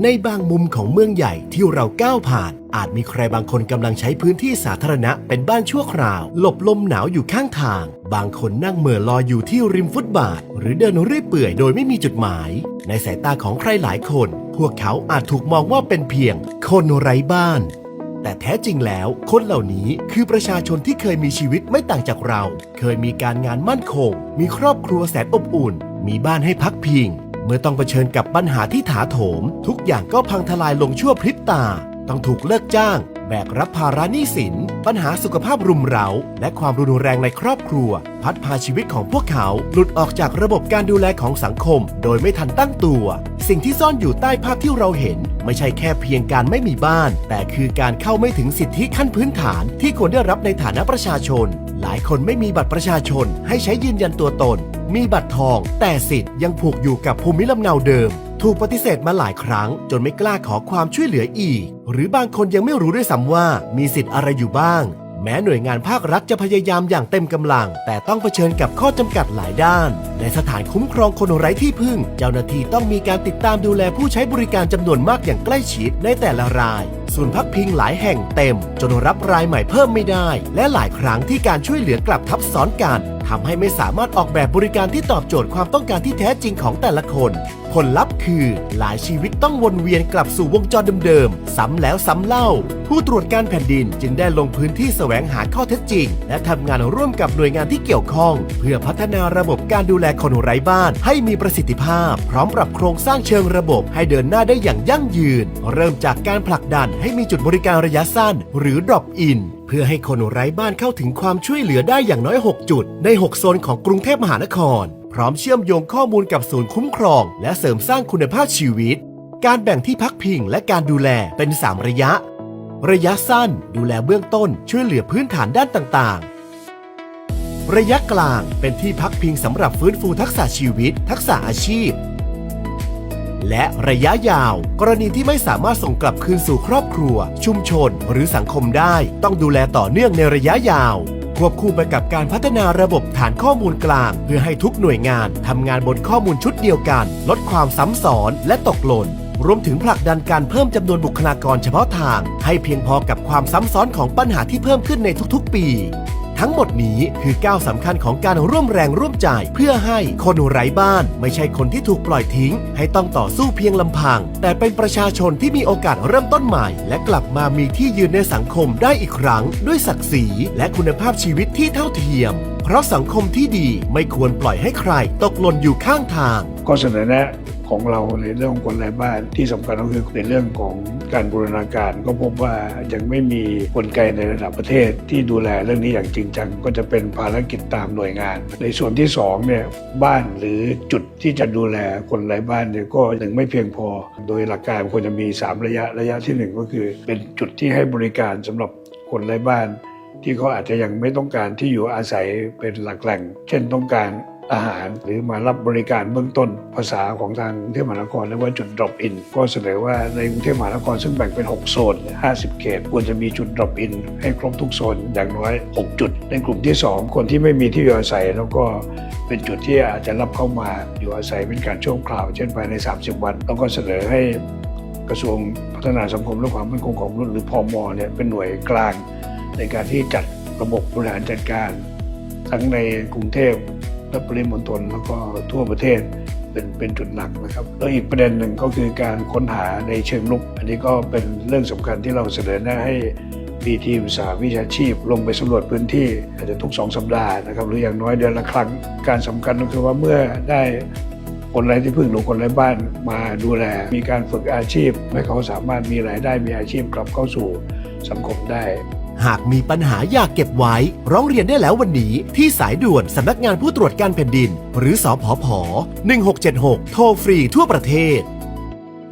ในบางมุมของเมืองใหญ่ที่เราก้าวผ่านอาจมีใครบางคนกำลังใช้พื้นที่สาธารณะเป็นบ้านชั่วคราวหลบลมหนาวอยู่ข้างทางบางคนนั่งเหม่อลอยอยู่ที่ริมฟุตบาทหรือเดินเรื่อยเปื่อยโดยไม่มีจุดหมายในสายตาของใครหลายคนพวกเขาอาจถูกมองว่าเป็นเพียงคนไร้บ้านแต่แท้จริงแล้วคนเหล่านี้คือประชาชนที่เคยมีชีวิตไม่ต่างจากเราเคยมีการงานมั่นคงมีครอบครัวแสนอบอุ่นมีบ้านให้พักพิงเมื่อต้องเผชิญกับปัญหาที่ถาโถมทุกอย่างก็พังทลายลงชั่วพริบตาต้องถูกเลิกจ้างแบกรับภาระหนี้สินปัญหาสุขภาพรุมเร้าและความรุนแรงในครอบครัวพัดพาชีวิตของพวกเขาหลุดออกจากระบบการดูแลของสังคมโดยไม่ทันตั้งตัวสิ่งที่ซ่อนอยู่ใต้ภาพที่เราเห็นไม่ใช่แค่เพียงการไม่มีบ้านแต่คือการเข้าไม่ถึงสิทธิขั้นพื้นฐานที่ควรได้รับในฐานะประชาชนหลายคนไม่มีบัตรประชาชนให้ใช้ยืนยันตัวตนมีบัตรทองแต่สิทธิ์ยังผูกอยู่กับภูมิลำเนาเดิมถูกปฏิเสธมาหลายครั้งจนไม่กล้าขอความช่วยเหลืออีกหรือบางคนยังไม่รู้ด้วยซ้ำว่ามีสิทธิ์อะไรอยู่บ้างแม้หน่วยงานภาครัฐจะพยายามอย่างเต็มกำลังแต่ต้องเผชิญกับข้อจำกัดหลายด้านในสถานคุ้มครองคนไร้ที่พึ่งเจ้าหน้าที่ต้องมีการติดตามดูแลผู้ใช้บริการจำนวนมากอย่างใกล้ชิดในแต่ละรายศูนย์พักพิงหลายแห่งเต็มจนรับรายใหม่เพิ่มไม่ได้และหลายครั้งที่การช่วยเหลือกลับทับซ้อนกันทำให้ไม่สามารถออกแบบบริการที่ตอบโจทย์ความต้องการที่แท้จริงของแต่ละคนผลลัพธ์คือหลายชีวิตต้องวนเวียนกลับสู่วงจรเดิมๆซ้ำแล้วซ้ำเล่าผู้ตรวจการแผ่นดินจึงได้ลงพื้นที่แสวงหาข้อเท็จจริงและทำงานร่วมกับหน่วยงานที่เกี่ยวข้องเพื่อพัฒนาระบบการดูแลคนไร้บ้านให้มีประสิทธิภาพพร้อมปรับโครงสร้างเชิงระบบให้เดินหน้าได้อย่างยั่งยืนเริ่มจากการผลักดันให้มีจุดบริการระยะสั้นหรือ drop in เพื่อให้คนไร้บ้านเข้าถึงความช่วยเหลือได้อย่างน้อย6จุดใน6โซนของกรุงเทพมหานครพร้อมเชื่อมโยงข้อมูลกับศูนย์คุ้มครองและเสริมสร้างคุณภาพชีวิตการแบ่งที่พักพิงและการดูแลเป็น3ระยะสั้นดูแลเบื้องต้นช่วยเหลือพื้นฐานด้านต่างๆระยะกลางเป็นที่พักพิงสำหรับฟื้นฟูทักษะชีวิตทักษะอาชีพและระยะยาวกรณีที่ไม่สามารถส่งกลับคืนสู่ครอบครัวชุมชนหรือสังคมได้ต้องดูแลต่อเนื่องในระยะยาวควบคู่ไปกับการพัฒนาระบบฐานข้อมูลกลางเพื่อให้ทุกหน่วยงานทำงานบนข้อมูลชุดเดียวกันลดความซ้ำซ้อนและตกหล่นรวมถึงผลักดันการเพิ่มจำนวนบุคลากรเฉพาะทางให้เพียงพอกับความซ้ำซ้อนของปัญหาที่เพิ่มขึ้นในทุกๆปีทั้งหมดนี้คือก้าวสำคัญของการร่วมแรงร่วมใจเพื่อให้คนไร้บ้านไม่ใช่คนที่ถูกปล่อยทิ้งให้ต้องต่อสู้เพียงลำพังแต่เป็นประชาชนที่มีโอกาสเริ่มต้นใหม่และกลับมามีที่ยืนในสังคมได้อีกครั้งด้วยศักดิ์ศรีและคุณภาพชีวิตที่เท่าเทียมเพราะสังคมที่ดีไม่ควรปล่อยให้ใครตกหล่นอยู่ข้างทางข้อเสนอแนะของเราในเรื่องของคนไร้บ้านที่สำคัญก็คือในเรื่องของการบูรณาการก็พบว่ายังไม่มีกลไกในระดับประเทศที่ดูแลเรื่องนี้อย่างจริงจังก็จะเป็นภารกิจตามหน่วยงานในส่วนที่2เนี่ยบ้านหรือจุดที่จะดูแลคนไร้บ้านเนี่ยก็ยังไม่เพียงพอโดยหลักการควรจะมี3ระยะที่1ก็คือเป็นจุดที่ให้บริการสำหรับคนไร้บ้านที่เขาอาจจะยังไม่ต้องการที่อยู่อาศัยเป็นหลักแหล่งเช่นต้องการอาหารหรือมารับบริการเบื้องต้นภาษาของทางกรุงเทพมหานครเรียกว่าจุด drop in ก็เสนอว่าในกรุงเทพมหานครซึ่งแบ่งเป็น6โซน50เขตควรจะมีจุด drop in ให้ครบทุกโซนอย่างน้อย6จุดในกลุ่มที่2คนที่ไม่มีที่อยู่อาศัยแล้วก็เป็นจุดที่อาจจะรับเข้ามาอยู่อาศัยเป็นการชั่วคราวเช่นภายใน30วันแล้วก็เสนอให้กระทรวงพัฒนาสังคมและความมั่นคงของมนุษย์หรือพมเนี่ยเป็นหน่วยกลางในการที่จัดระบบบริหารจัดการทั้งในกรุงเทพและปริมณฑลแล้วก็ทั่วประเทศเป็นจุดหลักนะครับแล้วอีกประเด็นหนึ่งก็คือการค้นหาในเชิงรุกอันนี้ก็เป็นเรื่องสำคัญที่เราเสนอแนะให้มีทีมสหวิชาชีพลงไปสำรวจพื้นที่อาจจะทุก2สัปดาห์นะครับหรืออย่างน้อยเดือนละครั้งการสำคัญก็คือว่าเมื่อได้คนไร้ที่พึ่งหรือคนไร้บ้านมาดูแลมีการฝึกอาชีพให้เขาสามารถมีรายได้มีอาชีพกลับเข้าสู่สังคมได้หากมีปัญหาอยากเก็บไว้ร้องเรียนได้แล้ววันนี้ที่สายด่วนสำนักงานผู้ตรวจการแผ่นดินหรือสผผ1676โทรฟรีทั่วประเทศ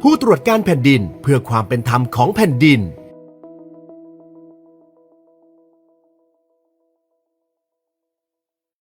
ผู้ตรวจการแผ่นดินเพื่อความเป็นธรรมของแผ่นดิน